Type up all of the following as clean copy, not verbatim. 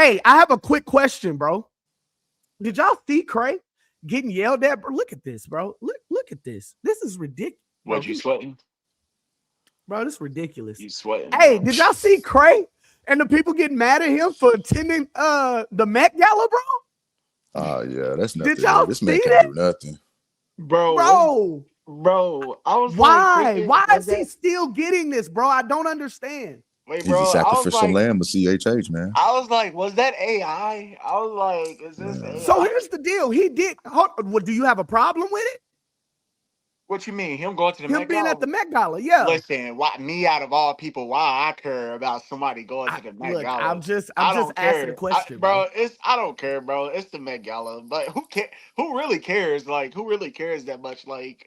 Hey, I have a quick question, bro. Did y'all see Cray getting yelled at? Bro, look at this, bro. Look at this. This is ridiculous. What, you sweating? Bro, this is ridiculous. You sweating, Hey, bro. did y'all see Cray and the people getting mad at him for attending the Met Gala, bro? Oh yeah, that's nothing. Did y'all This see man can't that? do nothing. Bro, bro, I was like, Why? thinking, Why was is he that? still getting this, bro? I don't understand. Wait, He's a bro, sacrificial lamb of CHH, man. I was like, was that AI? I was like, is this Yeah. So AI? here's the deal. He did. What, do you have a problem with it? What you mean? Him going to the Him Met being Gala? at the Met Gala, yeah. Listen, why me out of all people? Why I care about somebody going to the Met Look, I'm Gala? just I asking don't a care, question, bro. bro. I don't care, bro. It's the Met Gala, but who care? Who really cares? Like, who really cares that much? Like,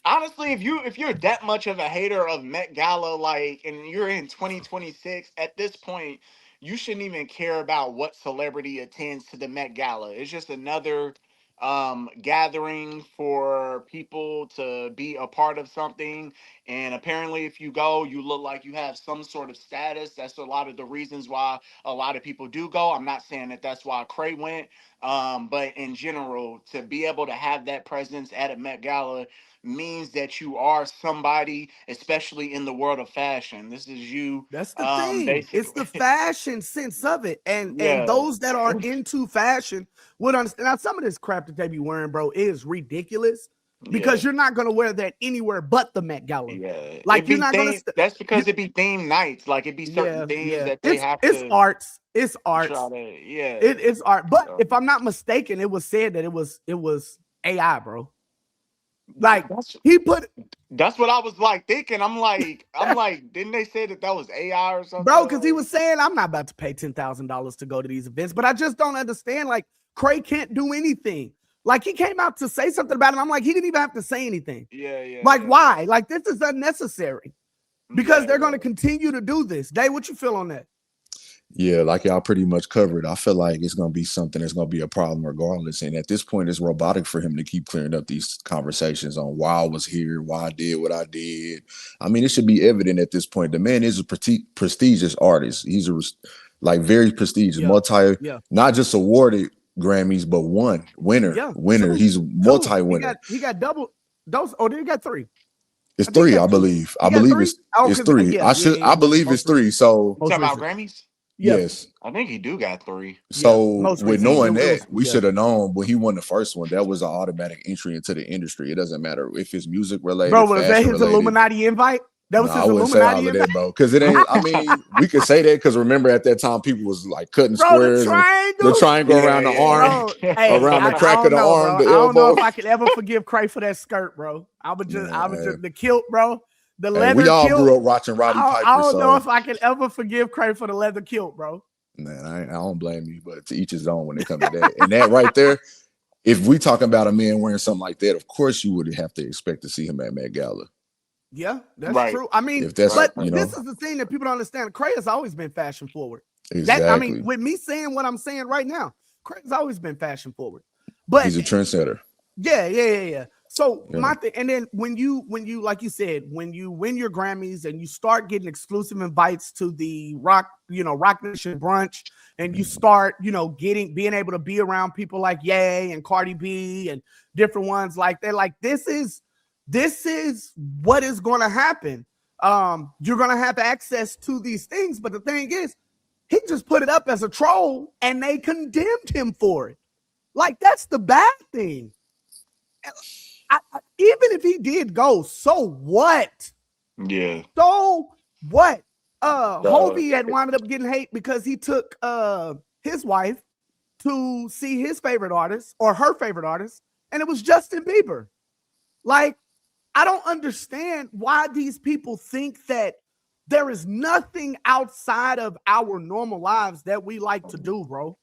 honestly, if you're that much of a hater of Met Gala, like, and you're in 2026, at this point, you shouldn't even care about what celebrity attends to the Met Gala. It's just another gathering for people to be a part of something. And apparently, if you go, you look like you have some sort of status. That's a lot of the reasons why a lot of people do go. I'm not saying that that's why Cray went, but in general, to be able to have that presence at a Met Gala means that you are somebody, especially in the world of fashion. This is you, That's the thing. It's the basically. fashion sense of it. And Yeah, those that are into fashion would understand. Now, some of this crap that they be wearing, bro, is ridiculous because yeah, you're not going to wear that anywhere but the Met Gala. yeah. Like, It you're be not going theme. to, That's you, because it be theme nights. Like it be certain things yeah. that they have It's to arts. It's try arts. to. Yeah. It's art. But So, if I'm not mistaken, it was said that it was AI, bro. Like, that's he put, that's what I was like thinking. I'm like, didn't they say that that was AI or bro, something? because he was saying, I'm not about to pay $10,000 to go to these events, but I just don't understand. Like, Cray can't do anything. Like, he came out to say something about him. I'm like, he didn't even have to say anything. Yeah, yeah, Like, yeah, why? Like, this is unnecessary because yeah, they're going yeah. to continue to do this. Dave, what you feel on that? Yeah, like y'all pretty much covered. I feel like it's gonna be something that's gonna be a problem regardless. And at this point, it's robotic for him to keep clearing up these conversations on why I was here, why I did what I did. I mean, it should be evident at this point. The man is a prestigious artist. He's a like very prestigious, Yeah. multi, Yeah. not just awarded Grammys, but winner. Yeah. He's multi winner. He got double those. Oh, he got three. It's I think he three, got I two. believe. He I got believe three. Oh, it's because three. I believe it's three. So You Most talking about recent. Grammys? Yeah. yes. I think he do got three. Yeah. So Most with recent. knowing It that, was, we yeah. should have known when he won the first one, that was an automatic entry into the industry. It doesn't matter if it's music Bro, related, was that fashion his related. Illuminati invite? That No, was I his wouldn't say all Illuminati of invite. that, bro. Because it ain't, I mean, we could say that because remember at that time people was like cutting Bro, the squares and the triangles. triangle Yeah, around the arm, Bro, hey, around the I crack of don't the know, arm, bro. the I don't know elbow. if I could ever forgive Cray for that skirt, bro. I was Man, just the kilt, bro. The hey, we leather all kilt. grew up watching Roddy I Piper, don't know so if I could ever forgive Cray for the leather kilt, bro. man, I don't blame you, but to each his own when it comes to that. And that right there, if we talking about a man wearing something like that, of course you would have to expect to see him at Met Gala. Yeah, that's right, true. I mean, If that's, right, but you right. this know, is the thing that people don't understand. Cray has always been fashion forward. That I mean, exactly. with me saying what I'm saying right now, Cray's always been fashion forward. But He's a trendsetter. yeah. So Yeah. my thing, and then when you like you said, when you win your Grammys and you start getting exclusive invites to the Rock Nation brunch, and you start, being able to be around people like Ye and Cardi B and different ones like that, like this is what is going to happen. You're going to have access to these things, but the thing is, he just put it up as a troll and they condemned him for it. Like, that's the bad thing. Even if he did go, so what? Yeah. So what? Uh, Hovey had wound up getting hate because he took his wife to see his favorite artist or her favorite artist, and it was Justin Bieber. Like, I don't understand why these people think that there is nothing outside of our normal lives that we like to do, bro.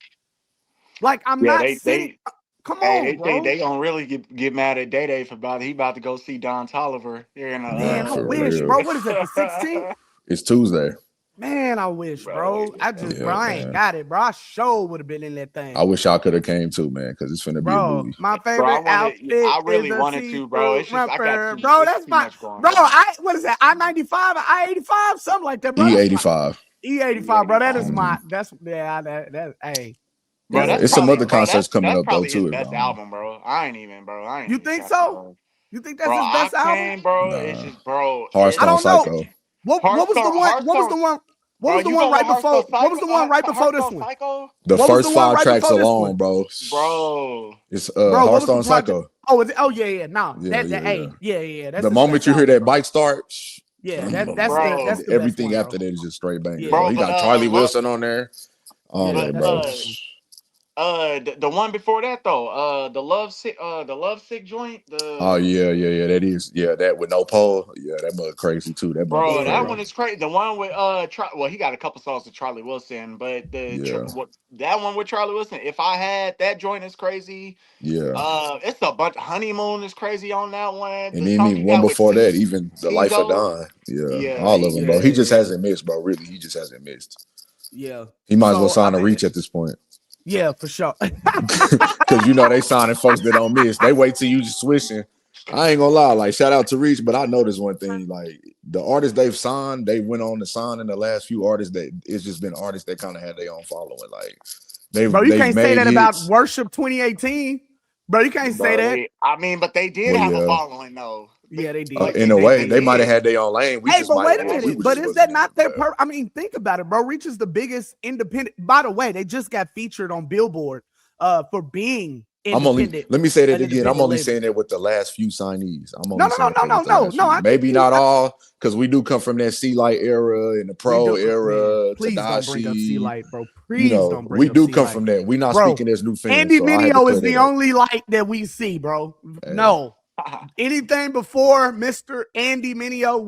Like, I'm yeah, not they sitting. they Come hey, on, they say bro. they gonna really get mad at Day Day for about it. He about to go see Don Tolliver here in Man, Man, I for wish, real. bro. What is that, the 16th? It's Tuesday. Man, I wish, bro. bro. Bro, Yeah, I ain't man. got it, bro. I sure would have been in that I thing. wish y'all could have came too, man, because it's finna be a Bro, movie. my Bro, favorite outfit I is really a wanted to, bro. see-through It's just I got romper. too Bro, it's that's too my much going bro. on. What is that? I-95 or I-85? Something like that, bro. That's my E85. E85, bro. That is E85. hey. Bro, Yeah, that's it's some probably, other bro. concerts coming That's up though probably his too. best album, bro. I ain't You even think capping, so? bro. You think that's Bro, his best album? Octane, bro. It's Nah, just, bro. I Hearthstone don't know. Psycho. What was the one? What was Hearthstone, the one? What bro. was the You one go with right before? Hearthstone What Psycho, was the one right before this Hearthstone one? Psycho, The What was the first one 5 right tracks before this alone, one? bro. bro. It's Bro, what was the Hearthstone project? Psycho. Oh, is it? Oh, yeah. No, Yeah, yeah, yeah. hey, yeah. That's The his moment best you hear album, that bro. bike start, Yeah, Bro. that's the best everything one, bro. after that is just straight banging, bro. Yeah, Bro, He but got Charlie look, Wilson on there. All yeah, that, but that's the bro. best one. the one before that though, the Love Sick joint, Oh the yeah. That is that with no pole. Yeah, that mother crazy too. That mother bro, Yeah, that bro. one crazy. is crazy. The one with well, he got a couple songs with Charlie Wilson, but Yeah, what that one with Charlie Wilson, if I had that joint is crazy. yeah. It's a bunch. Honeymoon is crazy on that one. And The then song even he one got with before that, even the Life of Tizo, Don. Yeah, yeah, all of them, bro. He just Yeah. hasn't missed, bro. Really, he just hasn't missed. Yeah. He might as well So sign a reach at this point. yeah, for sure. Because they signing folks that don't miss. They wait till you just switching. I ain't gonna lie, like shout out to Reach, but I noticed one thing: like the artists they've signed, they went on to sign in the last few artists that it's just been artists that kind of had their own following. Like Bro, you they've can't say made that about hits. Worship 2018. Bro, you can't say bro. that. But they did Well, have a yeah, following though. Yeah, they Like did. in a way, They they might have did. had their own lane. We Hey, just but might wait a have. minute. We But just is that wasn't in not it. their But I mean, think about it, bro. Reach is the biggest independent. By the way, they just got featured on Billboard for being independent. let me say that An again. I'm independent only label. saying that with the last few signees. I'm No, only no, no, saying no, that no, with the no, last no. few. I think Maybe not all, because we do come from that C Light era and the we Pro do, man. era, Please don't bring up C Tadashi. Light, bro. Please don't We bring up do C come Light, from that. We're not bro. speaking as new fans, Andy so I had to Mineo clear is the that up. only light that we see, bro. Hey, No, anything before Mr. Andy Mineo,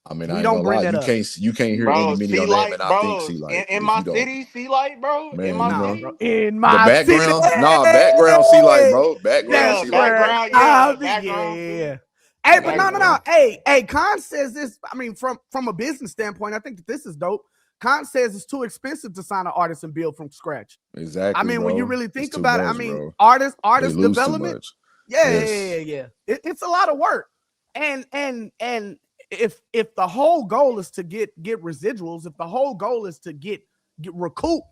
I mean, we I ain't don't gonna lie. bring that up. You can't hear Andy bro, Mineo C name Light, and I think bro, C Light. in If my you don't, city, C Light, bro, in man, my Nah, bro. city. In the my city. background, background C Light, bro. Background That's Yeah, C Light, where bro. background, I'll yeah, be. background, Yeah. see, Hey, but Hey, no. background. bro. Hey, Khan says this. I mean, from a business standpoint, I think that this is dope. Khan says it's too expensive to sign an artist and build from scratch. I Exactly, mean, when you bro. really It's think too about it, I much, mean, bro. They artist lose too development. much. Yes. Yeah. It's a lot of work, and if the whole goal is to get residuals, if the whole goal is to get recoup,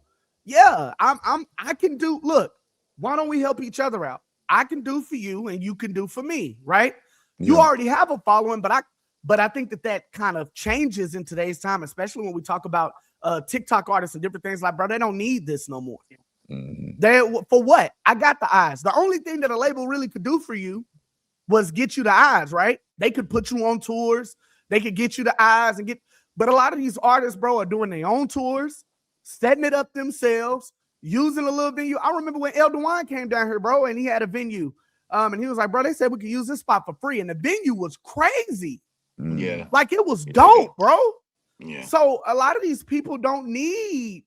yeah, I can do. Look, why don't we help each other out? I can do for you, and you can do for me, right? You Yeah. already have a following, but I think that kind of changes in today's time, especially when we talk about TikTok artists and different things. Like, bro, they don't need this no more. Mm-hmm. They for what? I got the eyes. The only thing that a label really could do for you was get you the eyes, right? They could put you on tours. They could get you the eyes and get. But a lot of these artists, bro, are doing their own tours, setting it up themselves, using a little venue. I remember when El Dewan came down here, bro, and he had a venue. And he was like, bro, they said we could use this spot for free. And the venue was crazy. Yeah, Like it was yeah, dope, bro. yeah. So a lot of these people don't need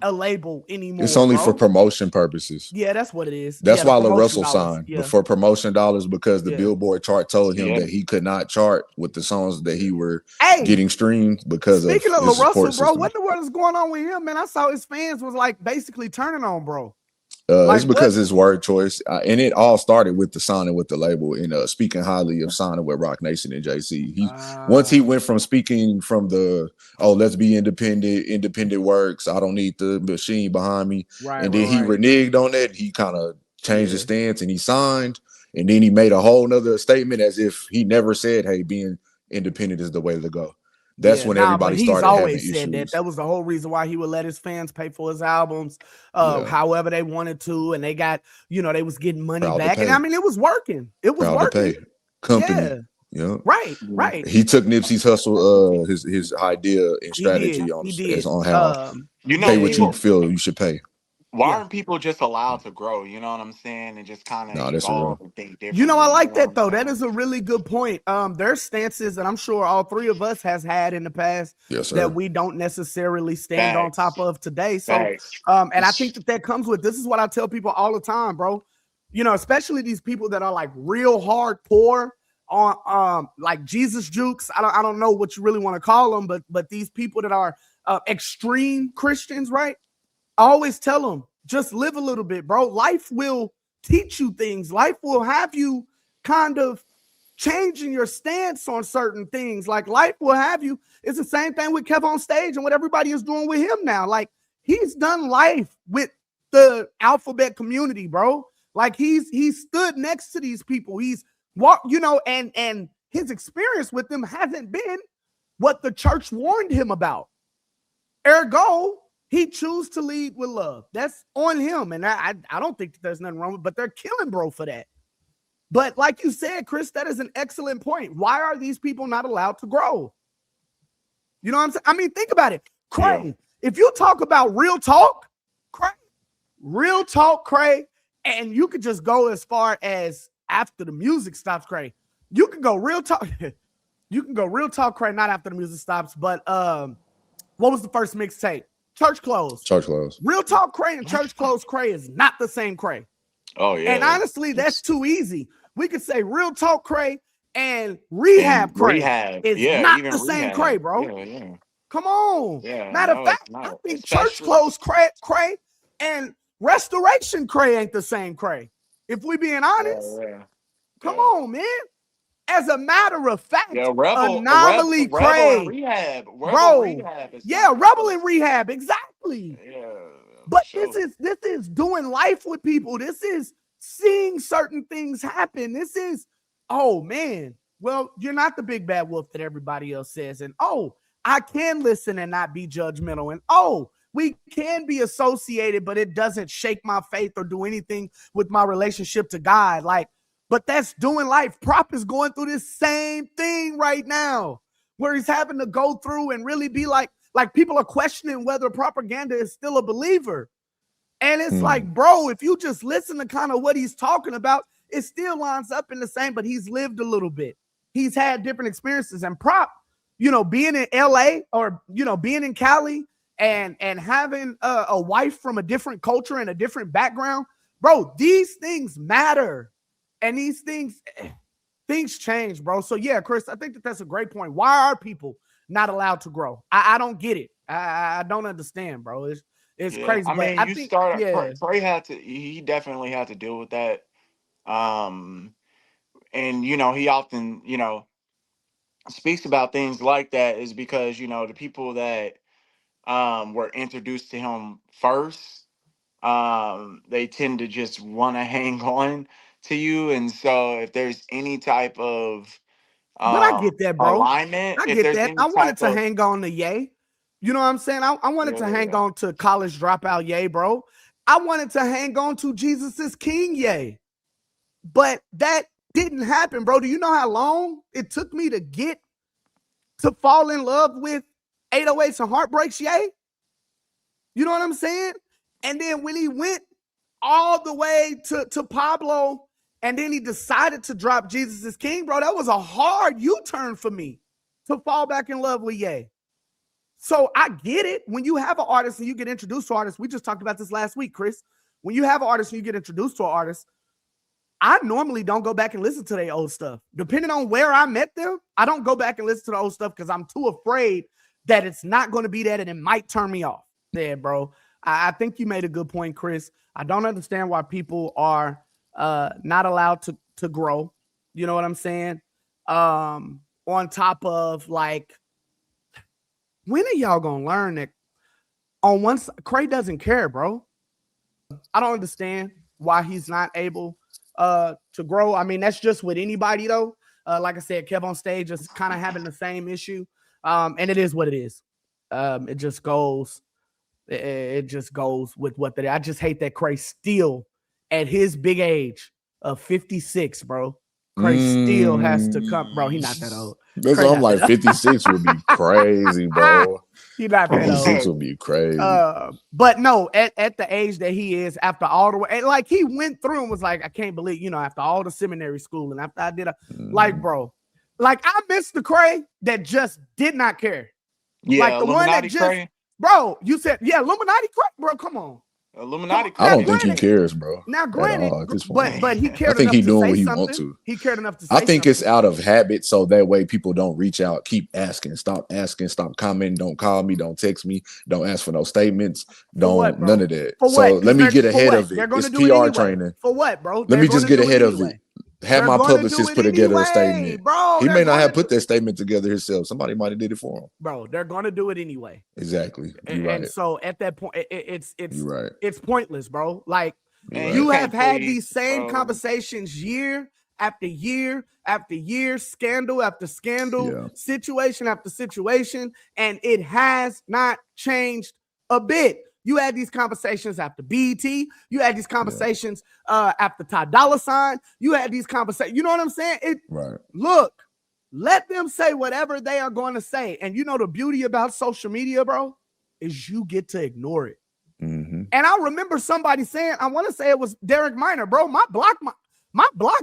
a label It's anymore, only for bro. promotion purposes. Yeah, that's what it is. That's Yeah, the why La promotion Russell dollars. signed, but Yeah, for promotion dollars, because the yeah. Billboard chart told him Yeah. that he could not chart with the songs that he were Hey, getting streamed because of speaking of his LaRussell, support bro, system. what the world is going on with him, man? I saw his fans was like basically turning on, bro. It's Like what? because his word choice, and it all started with the signing with the label and speaking highly of signing with Rock Nation and JC. Once he went from speaking from the let's be independent works. I don't need the machine behind me, and then he Right. reneged on that. He kind of changed his Yeah, stance and he signed, and then he made a whole nother statement as if he never said, "Hey, being independent is the way to go." That's yeah. when Nah, but everybody he's started having always said that. issues. That was the whole reason why he would let his fans pay for his albums, Yeah, however they wanted to, and they got, they was getting money proud to back, and I pay, mean, it was working. It was proud to pay. working. Company. Yeah. Yeah. Right. He took Nipsey's hustle, his idea and He did. strategy on He as did. on how You know, pay what Yeah. you people. feel you should pay. Why Yeah. aren't people just allowed to grow? You know what I'm saying, and just kind of Nah, that's evolve real. and think I differently. You like know what that I'm though. That saying? is a really good point. There's stances that I'm sure all three of us has had in the past Yes, that sir. we don't necessarily stand on top Facts, of today. So, facts. and I think that comes with this is what I tell people all the time, bro. Especially these people that are like real hardcore on like Jesus jukes. I don't know what you really want to call them, but these people that are extreme Christians, right? I always tell them just live a little bit, bro. Life will teach you things. Life will have you kind of changing your stance on certain things. Like life will have you. It's the same thing with Kev on stage and what everybody is doing with him now. Like he's done life with the alphabet community, bro. Like he stood next to these people. He's walked, and his experience with them hasn't been what the church warned him about. Ergo, he chose to lead with love. That's on him. And I don't think there's nothing wrong with it, but they're killing bro for that. But like you said, Chris, that is an excellent point. Why are these people not allowed to grow? You know what I'm saying? I mean, think about it. Cray, if you talk about real talk, Cray, and you could just go as far as after the music stops, Cray. You can go real talk. You can go real talk, Cray, not after the music stops, but what was the first mixtape? Church Clothes. Church Clothes. Real talk Cray and Church Clothes Cray is not the same Cray. Oh, yeah. And honestly, that's too easy. We could say Real Talk Cray and Rehab Cray is not the same Cray, bro. Yeah. Come on. Yeah, Matter of fact, I think Church Clothes Cray and Restoration Cray ain't the same Cray. If we being honest. Come on, man. As a matter of fact, Anomaly Cray. Rehab. Rehab Rebel and Rehab. Exactly. Yeah. But this is doing life with people. This is seeing certain things happen. This is, oh man, well, you're not the big bad wolf that everybody else says. And oh, I can listen and not be judgmental. And oh, we can be associated, but it doesn't shake my faith or do anything with my relationship to God. Like, but that's doing life. Prop is going through this same thing right now, where he's having to go through and really be like people are questioning whether Propaganda is still a believer. And it's like, bro, if you just listen to kind of what he's talking about, it still lines up in the same, but he's lived a little bit. He's had different experiences. And Prop, being in LA or, being in Cali and having a wife from a different culture and a different background, bro, these things matter. And these things change, bro. So yeah, Chris, I think that's a great point. Why are people not allowed to grow? I don't get it. I don't understand, bro. It's crazy. I mean, Cray he definitely had to deal with that. And he often, speaks about things like that is because, the people that were introduced to him first, they tend to just want to hang on to you. And so if there's any type of but I get that, bro. alignment, I get that. I wanted to hang on to Ye. You know what I'm saying? I wanted to hang on to college dropout Ye, bro. I wanted to hang on to Jesus is King Ye. But that didn't happen, bro. Do you know how long it took me to fall in love with 808s and Heartbreaks Ye? You know what I'm saying? And then when he went all the way to Pablo, and then he decided to drop Jesus is King, bro, that was a hard U-turn for me to fall back in love with Ye. So I get it. When you have an artist and you get introduced to artists, we just talked about this last week, Chris. When you have an artist and you get introduced to an artist, I normally don't go back and listen to their old stuff. Depending on where I met them, I don't go back and listen to the old stuff because I'm too afraid that it's not going to be that and it might turn me off. Yeah, bro. I think you made a good point, Chris. I don't understand why people are not allowed to grow. You know what I'm saying? On top of like, when are y'all gonna learn that on one side, Cray doesn't care, bro? I don't understand why he's not able to grow. I mean, that's just with anybody though. Like I said, Kev on stage is kind of having the same issue. And it is what it is. It just goes with what that is. I just hate that Cray still at his big age of 56, bro. Cray still has to come, bro. He's not that old. That's why I'm like 56 would be crazy, bro. He's not that 56 old. would be crazy. But no, at the age that he is, after all the way, like he went through and was like, I can't believe, after all the seminary school and after I did like, bro, like I missed the Cray that just did not care. Yeah, like the Illuminati one that just, Cray. Bro, you said, Illuminati Cray, bro, come on. Illuminati. I don't think he cares, bro. Now, granted, but he cared. I think he's doing what he wants to. He cared enough to say I think something. it's out of habit, so that way people don't reach out, keep asking, stop commenting, don't call me, don't text me, don't ask for no statements, none of that. For so what? let me get ahead of it. They're going It's to do PR it anyway. training. For what, bro? Let me just get ahead of it. Have They're my going to do publicist it put together a anyway, statement. bro. He They're may not going have to put that statement together himself. Somebody might have did it for him. bro. They're going to do it anyway. Exactly. You're And right. so at that point, You're right. it's pointless, bro. Like You're Man, right. you you have can't had please, these same bro. conversations year after year after year, scandal after scandal, Yeah. situation after situation, and it has not changed a bit. You had these conversations after BET. You had these conversations after Ty Dolla Sign. You had these conversations. You know what I'm saying? Right. Look, let them say whatever they are going to say. And you know the beauty about social media, bro, is you get to ignore it. Mm-hmm. And I remember somebody saying, I want to say it was Derek Minor, bro. My block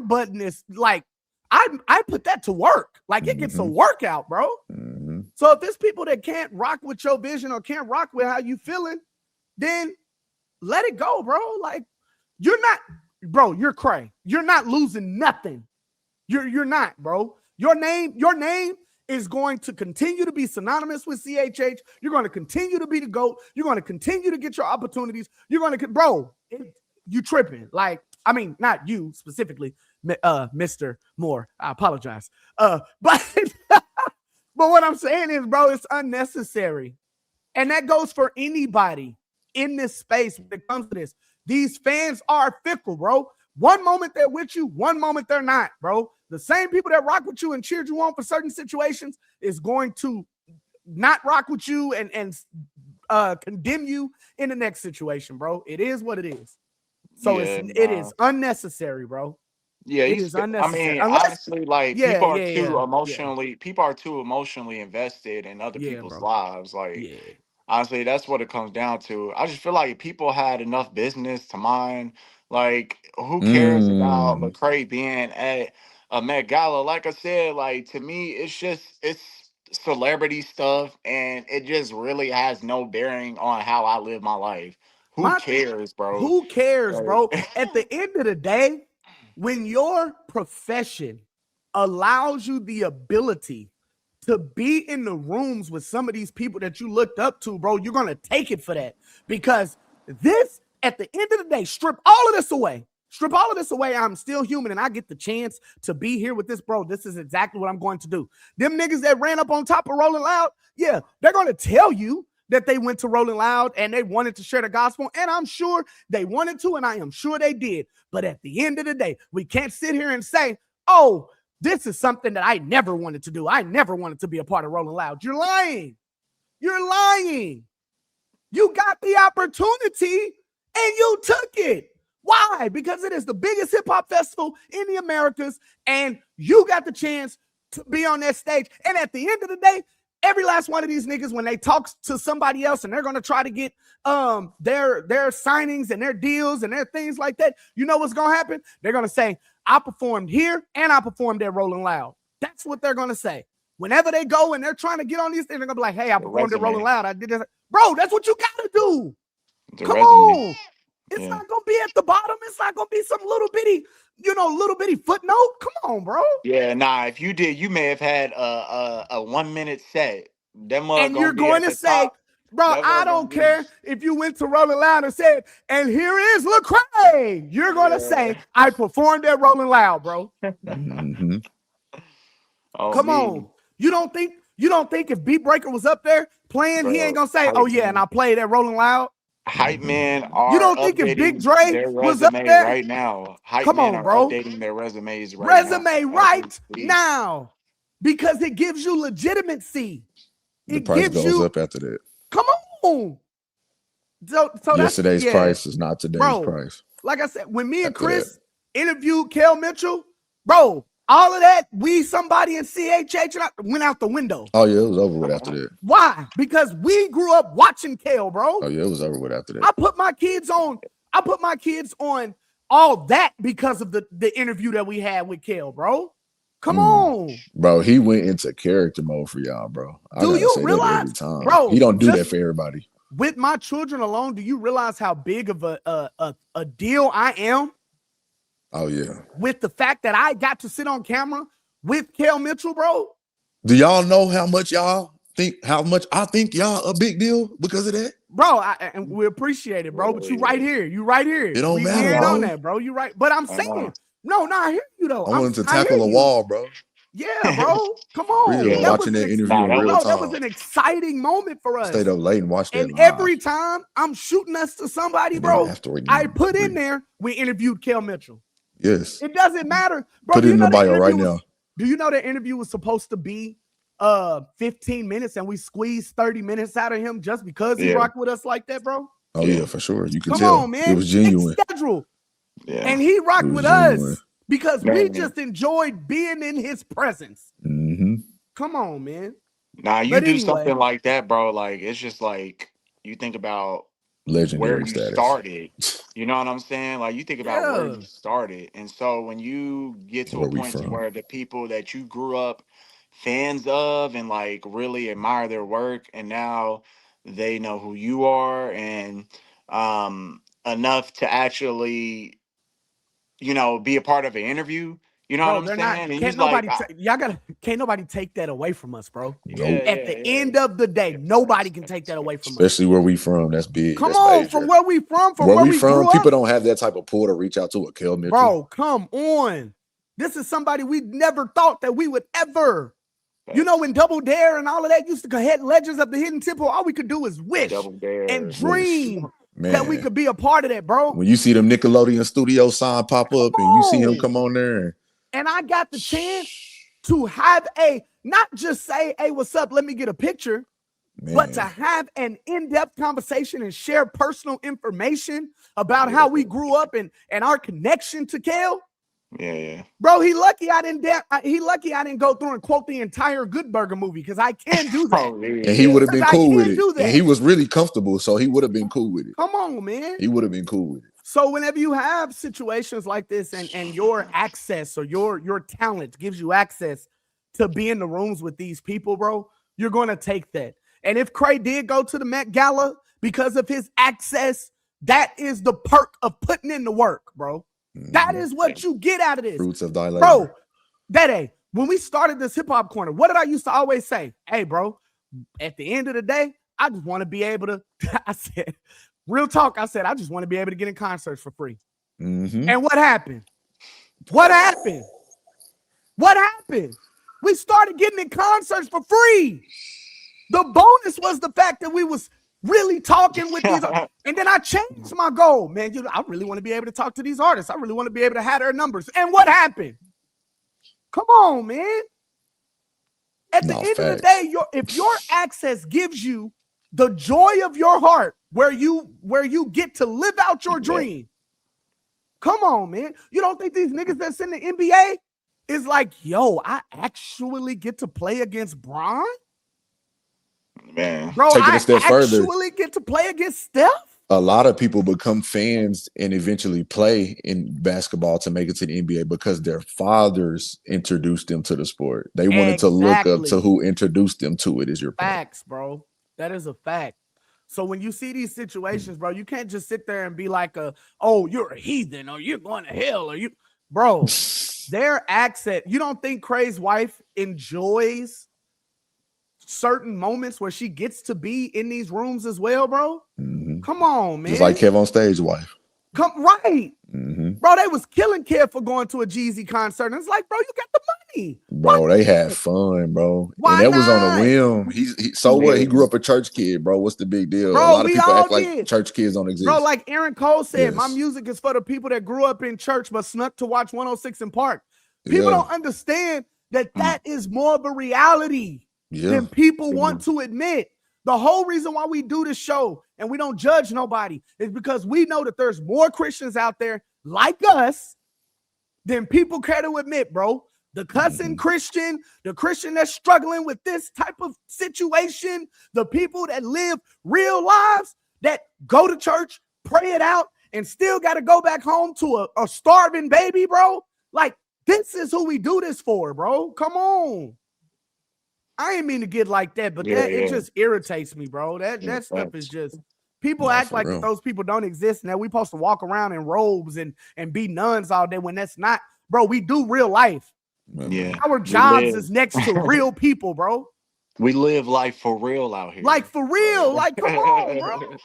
button is like, I put that to work. Like it gets a workout, bro. Mm-hmm. So if there's people that can't rock with your vision or can't rock with how you feeling, then let it go, bro. Like you're not, bro, you're cray. You're not losing nothing. You're not, bro. Your name is going to continue to be synonymous with CHH. You're going to continue to be the GOAT. You're going to continue to get your opportunities. You're going to, bro, you tripping. Like, I mean, not you specifically, Mr. Moore. I apologize. But but what I'm saying is, bro, it's unnecessary. And that goes for anybody in this space when it comes to this. These fans are fickle, bro. One moment they're with you, one moment they're not, bro. The same people that rock with you and cheered you on for certain situations is going to not rock with you and condemn you in the next situation, bro. It is what it is. So it is unnecessary, bro. Yeah, It is I unnecessary. mean, Unless, honestly, like people are too emotionally invested in other yeah, people's bro. lives. Like, Yeah. honestly, that's what it comes down to. I just feel like people had enough business to mind. Like, who cares about Mm. Lecrae being at a Met Gala? Like I said, like to me, it's celebrity stuff, and it just really has no bearing on how I live my life. Who My cares, bro? Who cares, bro? Like, At the end of the day, when your profession allows you the ability to be in the rooms with some of these people that you looked up to, bro, you're going to take it for that. Because this, at the end of the day, strip all of this away. Strip all of this away. I'm still human and I get the chance to be here with this, bro. This is exactly what I'm going to do. Them niggas that ran up on top of Rolling Loud, yeah, they're going to tell you that they went to Rolling Loud and they wanted to share the gospel. And I'm sure they wanted to, and I am sure they did. But at the end of the day, we can't sit here and say, oh, this is something that I never wanted to do. I never wanted to be a part of Rolling Loud. You're lying. You're lying. You got the opportunity and you took it. Why? Because it is the biggest hip hop festival in the Americas, and you got the chance to be on that stage. And at the end of the day, every last one of these niggas, when they talk to somebody else and they're going to try to get their signings and their deals and their things like that, you know what's going to happen? They're going to say, I performed here and I performed at Rolling Loud. That's what they're going to say. Whenever they go and they're trying to get on these things, they're going to be like, hey, I performed at Rolling Loud. I did this. Bro, that's what you got to do. Come on. It's not going to be at the bottom. It's not going to be some little bitty footnote. Come on, bro. Yeah, nah. If you did, you may have had a 1 minute set. That mug And gonna you're be going at to the say, top. bro, That I mug gonna don't be. care if you went to Rolling Loud and said, and here is Lecrae. You're going to say, I performed at Rolling Loud, bro. Mm-hmm. Oh, Come me, on. You don't think if Beat Breaker was up there playing, he ain't bro. going to say, oh, yeah, and I played at Rolling Loud? Hype Mm-hmm. men You are don't think if Big updating Dre their was up resume there? right now. Hype Come men on, are bro. updating their resumes right now. Resume As we right speak. now, because it gives you legitimacy. The It price gives goes you, up after that. come on. So that's, Yesterday's yeah, price is not today's bro. price. Like I said, when me and After that. Chris interviewed Kel Mitchell, bro, all of that, we somebody in CHH went out the window. Oh yeah, it was over with after that. Why? Because we grew up watching Kel, bro. Oh yeah, it was over with after that. I put my kids on all that because of the interview that we had with Kel, bro. Come on. Bro, he went into character mode for y'all, bro. I Do gotta you say that realize, every time. bro? He don't do that for everybody. With my children alone, do you realize how big of a deal I am? Oh yeah. With the fact that I got to sit on camera with Kel Mitchell, bro. Do y'all know how much I think y'all a big deal because of that? Bro, and we appreciate it, bro. But you right here. You right here. It don't We matter, ain't bro. on that, bro. You right. But I'm saying, No, I hear you though. I wanted to I hear tackle a you. wall, bro. Yeah, bro. Come on. Real. Yeah. That was Watching that interview Nah, in that real was that was time. an exciting moment for us. Stayed up late and watched that And live. every time I'm shooting us to somebody, And then bro, after I put in there, we interviewed Kel Mitchell. Yes. It doesn't matter. Bro, Put do it you in know the that bio right interview now. do you know that interview was supposed to be 15 minutes and we squeezed 30 minutes out of him just because he rocked with us like that, bro? Oh yeah, for sure. You can Come tell. on, man. It was genuine. Tight schedule. Yeah. And he rocked It was with genuine. us because Man. we just enjoyed being in his presence. Mm-hmm. Come on, man. Nah, you But do anyway, something like that, bro. Like it's just like you think about where Legendary you status. started. You know what I'm saying? Like you think about where yeah, you started, and so when you get to a Where we point to from. where the people that you grew up fans of and like really admire their work, and now they know who you are, and enough to actually be a part of an interview. You know what bro, I'm they're saying? not. And Can't he's like, nobody. Y'all gotta. Can't nobody take that away from us, bro. Nope. At the end of the day, nobody can take that away from us. Especially where we from. That's big. Come That's on, major. from where we from Where we grew from, up, people don't have that type of pull to reach out to a Kel Mitchell. bro. Come on, this is somebody we never thought that we would ever. You know, when Double Dare and all of that used to go ahead, Legends of the Hidden Temple, all we could do is wish and dream that we could be a part of that, bro. When you see them Nickelodeon studio sign pop up and you see him come on there. And I got the chance to have not just say, hey, what's up? Let me get a picture. Man. But to have an in-depth conversation and share personal information about how we grew up and our connection to Kel. Yeah. Bro, he lucky I didn't go through and quote the entire Good Burger movie because I can't do that. And he would have been cool with it. And he was really comfortable, so he would have been cool with it. Come on, man. He would have been cool with it. So whenever you have situations like this and your access or your talent gives you access to be in the rooms with these people, bro, you're going to take that. And if Cray did go to the Met Gala because of his access, that is the perk of putting in the work, bro. That is what you get out of this. Fruits of thy labor. Bro, Dede, when we started this hip hop corner, what did I used to always say? Hey, bro, at the end of the day, I just want to be able to, I said, real talk, I said, I just want to be able to get in concerts for free. Mm-hmm. And what happened? What happened? What happened? We started getting in concerts for free. The bonus was the fact that we was really talking with these, and then I changed my goal, man. I really want to be able to talk to these artists. I really want to be able to have their numbers. And what happened? Come on, man. At the end of the day, if your access gives you the joy of your heart, where you get to live out your dream, come on, man. You don't think these niggas that's in the NBA is like, yo, I actually get to play against Bron? Man, bro, I actually get to play against Steph? A lot of people become fans and eventually play in basketball to make it to the NBA because their fathers introduced them to the sport. They wanted to look up to who introduced them to it, is your point. Facts, bro. That is a fact. So when you see these situations, bro, you can't just sit there and be like, oh, you're a heathen or you're going to hell or you, bro, their accent. You don't think Cray's wife enjoys certain moments where she gets to be in these rooms as well, bro? Mm-hmm. Come on, man. Just like Kev on stage wife. Right. Mm-hmm. Bro, they was killing Kev for going to a Jeezy concert. And it's like, bro, you got the money. Bro, they had fun, bro. Why and that not? was on a whim. So what? He grew up a church kid, bro. What's the big deal? Bro, a lot of people act like church kids don't exist. Bro, like Aaron Cole said, my music is for the people that grew up in church but snuck to watch 106 in Park. People don't understand that is more of a reality than people want to admit. The whole reason why we do this show and we don't judge nobody is because we know that there's more Christians out there like us than people care to admit, bro. The cussing Christian, the Christian that's struggling with this type of situation, the people that live real lives, that go to church, pray it out, and still got to go back home to a starving baby, bro. Like, this is who we do this for, bro. Come on. I ain't mean to get like that, but it just irritates me, bro. That stuff is just, people act like that those people don't exist and that we supposed to walk around in robes and be nuns all day when that's not, bro. We do real life. Yeah. Our jobs is next to real people, bro. We live life for real out here. Like, for real. Like, come on, bro.